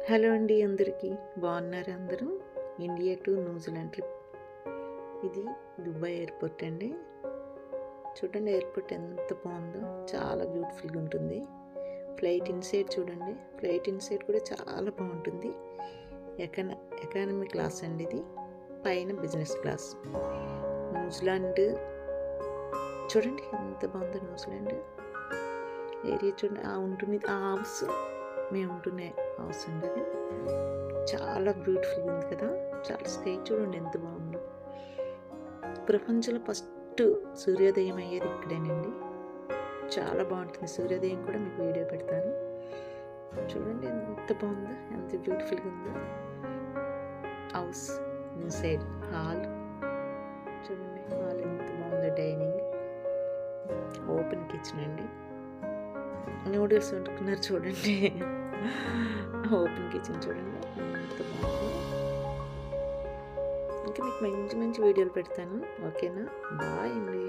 Hello అండి అందరికీ, బాగున్నారు అందరూ? India to New Zealand trip. ఇది దుబాయ్ ఎయిర్పోర్ట్ అండి. చూడండి ఎయిర్పోర్ట్ ఎంత బాగుందో, చాలా బ్యూటిఫుల్గా ఉంటుంది. ఫ్లైట్ ఇన్సైడ్ చూడండి, ఫ్లైట్ ఇన్సైడ్ కూడా చాలా బాగుంటుంది. ఎకానమీ క్లాస్ అండి ఇది, పైన బిజినెస్ క్లాస్. న్యూజిలాండ్ చూడండి ఎంత బాగుందో. న్యూజిలాండ్ ఏరియా చూడండి, ఉంటుంది ఆ హౌస్, మేము ఉంటున్న హౌస్ అండి అది. చాలా బ్యూటిఫుల్గా ఉంది కదా. చాలా స్కై చూడండి ఎంత బాగుందో. ప్రపంచంలో ఫస్ట్ సూర్యోదయం అయ్యేది ఇక్కడేనండి. చాలా బాగుంటుంది సూర్యోదయం కూడా, మీకు వీడియో పెడతాను. చూడండి ఎంత బాగుందో, ఎంత బ్యూటిఫుల్గా ఉందో. హౌస్ ఇన్సైడ్ హాల్ చూడండి, హాల్ ఎంత బాగుందో. డైనింగ్, ఓపెన్ కిచెన్ అండి. నూడిల్స్ వండుకున్నారు చూడండి. ఓపెన్ కిచెన్ చూడండి ఎంత బాగుందో. ఇంకా మీకు మంచి మంచి వీడియోలు పెడతాను. ఓకేనా? బాయ్ అండి.